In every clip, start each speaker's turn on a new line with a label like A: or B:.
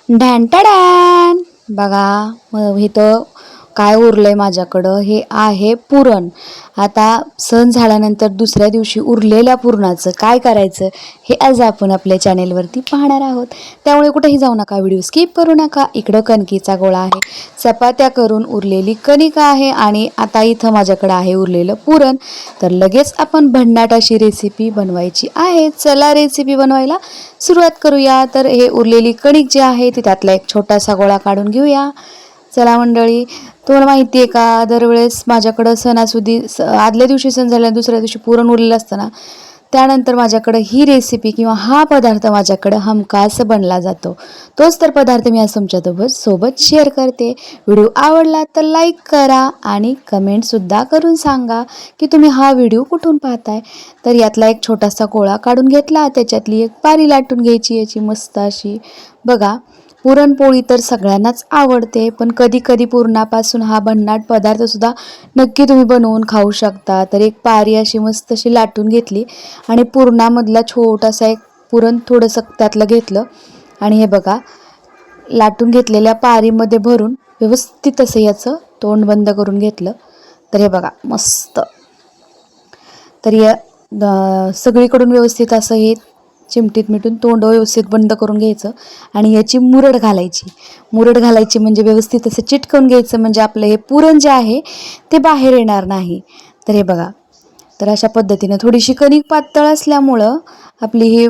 A: ढॅन बघा इथं काय उरलंय माझ्याकडं, हे आहे पुरण. आता सण झाल्यानंतर दुसऱ्या दिवशी उरलेल्या पुरणाचं काय करायचं हे आज आपण आपल्या चॅनेलवरती पाहणार आहोत. त्यामुळे कुठेही जाऊ नका, व्हिडिओ स्किप करू नका. इकडं कणकीचा गोळा आहे, चपात्या करून उरलेली कणिक आहे आणि आता इथं माझ्याकडं आहे उरलेलं पुरण. तर लगेच आपण भन्नाट अशी रेसिपी बनवायची आहे. चला रेसिपी बनवायला सुरुवात करूया. तर हे उरलेली कणिक जी आहे ती त्यातला एक छोटासा गोळा काढून घेऊया. चला मंडळी, तुम्हाला माहिती आहे का, दरवेळेस माझ्याकडं सणासुदी आदल्या दिवशी सण झाल्या दुसऱ्या दिवशी पुरण उरलेलं असतं ना, त्यानंतर माझ्याकडं ही रेसिपी किंवा हा पदार्थ माझ्याकडं हमखास बनला जातो. तोच तर पदार्थ मी आज तुमच्यासोबत शेअर करते. व्हिडिओ आवडला तर लाईक करा आणि कमेंटसुद्धा करून सांगा की तुम्ही हा व्हिडिओ कुठून पाहताय. तर यातला एक छोटासा गोळा काढून घेतला, त्याच्यातली एक पारी लाटून घ्यायची याची मस्त अशी. बघा, पुरणपोळी तर सगळ्यांनाच आवडते, पण कधी कधी पुरणापासून हा भन्नाट पदार्थसुद्धा नक्की तुम्ही बनवून खाऊ शकता. तर एक पारी अशी मस्त अशी लाटून घेतली आणि पुरणामधला छोटासा एक पुरण थोडंसं त्यातलं घेतलं आणि हे बघा लाटून घेतलेल्या पारीमध्ये भरून व्यवस्थित असं याचं तोंड बंद करून घेतलं. तर हे बघा मस्त. तर या सगळीकडून व्यवस्थित असं हे चिमटीत मिटून तोंड व्यवस्थित बंद करून घ्यायचं आणि याची मुरड घालायची. मुरड घालायची म्हणजे व्यवस्थित असं चिटकवून घ्यायचं, म्हणजे आपलं हे पुरण जे आहे ते बाहेर येणार नाही. तर हे बघा, तर अशा पद्धतीनं थोडीशी कणिक पातळ असल्यामुळं आपली ही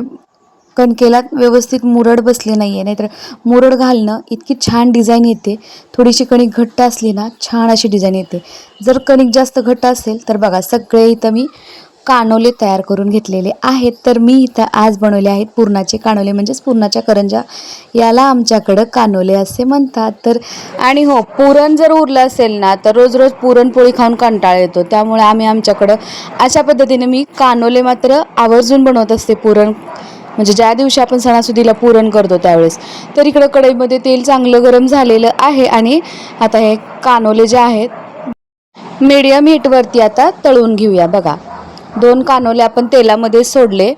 A: कणकेला व्यवस्थित मुरड बसली नाही आहे. नाहीतर मुरड घालणं इतकी छान डिझाईन येते. थोडीशी कणिक घट्ट असली ना छान अशी डिझाईन येते. जर कणिक जास्त घट्ट असेल तर बघा सगळे इथं मी कानोले तयार करून घेतलेले आहेत. तर मी इथं आज बनवले आहेत पुरणाचे कानोले, म्हणजेच पुरणाच्या करंजा. याला आमच्याकडं कानोले असे म्हणतात. तर आणि हो, पुरण जर उरलं असेल ना तर रोज रोज पुरणपोळी खाऊन कंटाळा येतो. त्यामुळे आम्ही आमच्याकडं अशा पद्धतीने मी कानोले मात्र आवर्जून बनवत असते. पुरण म्हणजे ज्या दिवशी आपण सणासुदीला पुरण करतो त्यावेळेस. तर इकडं कढईमध्ये तेल चांगलं गरम झालेलं आहे आणि आता हे कानोले जे आहेत मीडियम हीटवरती आता तळून घेऊया. बघा, 2 कानोले आपण तेलामध्ये सोडले.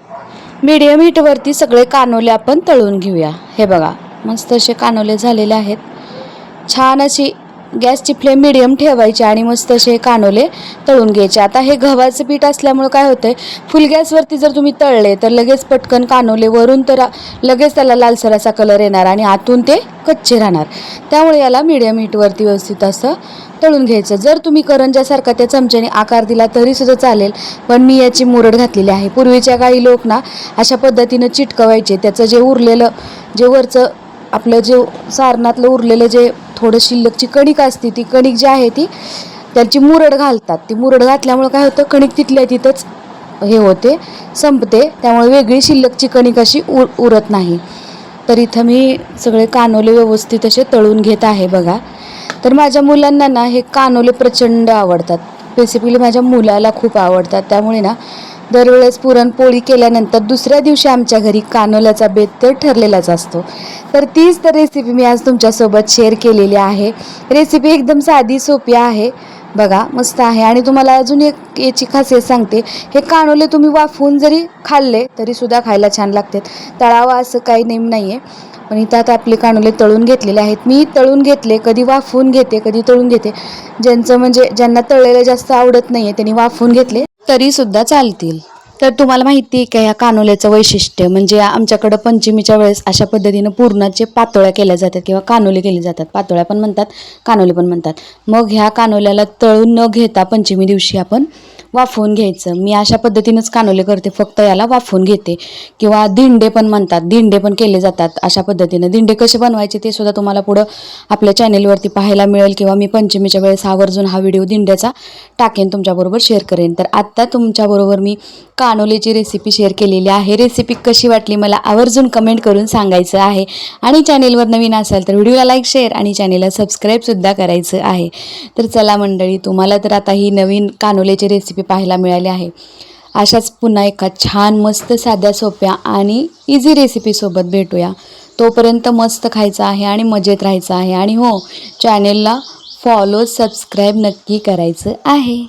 A: मीडियम हीटवरती सगळे कानोले आपण तळून घेऊया. हे बघा मस्त असे कानोले झालेले आहेत. छान अशी गॅसची फ्लेम मीडियम ठेवायची आणि मस्त असे कानोले तळून घ्यायचे. आता हे गव्हाचं पीठ असल्यामुळे काय होतंय, फुल गॅसवरती जर तुम्ही तळले तर लगेच पटकन कानोले वरून तर लगेच त्याला लालसर असा कलर येणार आणि आतून ते कच्चे राहणार. त्यामुळे याला मीडियम हीटवरती व्यवस्थित असं तळून घ्यायचं. जर तुम्ही करंजासारखा त्या चमच्याने आकार दिला तरीसुद्धा चालेल, पण मी याची मुरड घातलेली आहे. पूर्वीच्या काळी लोक ना अशा पद्धतीनं चिटकवायचे. त्याचं जे उरलेलं जे वरचं आपलं जे सारणातलं उरलेलं जे थोडं शिल्लकची कणिक असते ती कणिक जी आहे ती त्याची मुरड घालतात. ती मुरड घातल्यामुळे काय होतं, कणिक तिथल्या तिथंच हे होते, संपते. त्यामुळे वेगळी शिल्लकची कणिक अशी उरत नाही. तर इथं मी सगळे कानोले व्यवस्थित असे तळून घेत आहे. बघा, तर माझ्या मुलांना ना हे कानोले प्रचंड आवडतात. बेसिकली माझ्या मुलाला खूप आवडतात. त्यामुळे ना दरवेळेस पुरणपोळी केल्यानंतर दुसऱ्या दिवशी आमच्या घरी कानोल्याचा बेत तर ठरलेलाच असतो. तर तीच तर रेसिपी मी आज तुमच्यासोबत शेअर केलेली आहे. रेसिपी एकदम साधी सोपी आहे. बघा मस्त आहे. आणि तुम्हाला अजून एक याची खासियत सांगते, हे कानोले तुम्ही वाफवून जरी खाल्ले तरीसुद्धा खायला छान लागतात. तळावं असं काही नेम नाही आहे. पण इथं आता आपले कानोले तळून घेतलेले आहेत. मी तळून घेतले, कधी वाफवून घेते कधी तळून घेते. ज्यांचं म्हणजे ज्यांना तळलेलं जास्त आवडत नाही आहे त्यांनी वाफवून घेतले तरीसुद्धा चालतील. तर तुम्हाला माहिती आहे का ह्या कानोल्याचं वैशिष्ट्य, म्हणजे आमच्याकडं पंचमीच्या वेळेस अशा पद्धतीनं पुरणाचे पातोळ्या केल्या जातात किंवा कानोले केले जातात. पातोळ्या पण म्हणतात, कानोले पण म्हणतात. मग ह्या कानोल्याला तळून न घेता पंचमी दिवशी आपण वाफवून घ्यायचं. मी अशा पद्धतीनंच कानोले करते, फक्त याला वाफवून घेते. किंवा दिंडे पण म्हणतात, दिंडे पण केले जातात अशा पद्धतीनं. दिंडे कसे बनवायचे ते सुद्धा तुम्हाला पुढं आपल्या चॅनेलवरती पाहायला मिळेल किंवा मी पंचमीच्या वेळेस आवर्जून हा व्हिडिओ दिंड्याचा टाकेन, तुमच्याबरोबर शेअर करेन. तर आत्ता तुमच्याबरोबर मी कानोलेची रेसिपी शेअर केलेली आहे. रेसिपी कशी वाटली मला आवर्जून कमेंट करून सांगायचं आहे. आणि चॅनेलवर नवीन असाल तर व्हिडिओला लाईक, शेअर आणि चॅनेलला सबस्क्राईबसुद्धा करायचं आहे. तर चला मंडळी, तुम्हाला तर आता ही नवीन कानोलेची रेसिपी पाहायला मिळाली आहे. अशाच पुन्हा एका छान मस्त साध्या सोप्या आणि इझी रेसिपीसोबत भेटूया. तोपर्यंत मस्त खायचं आहे आणि मजेत राहायचं आहे. आणि हो, चॅनेलला फॉलो सबस्क्राईब नक्की करायचं आहे.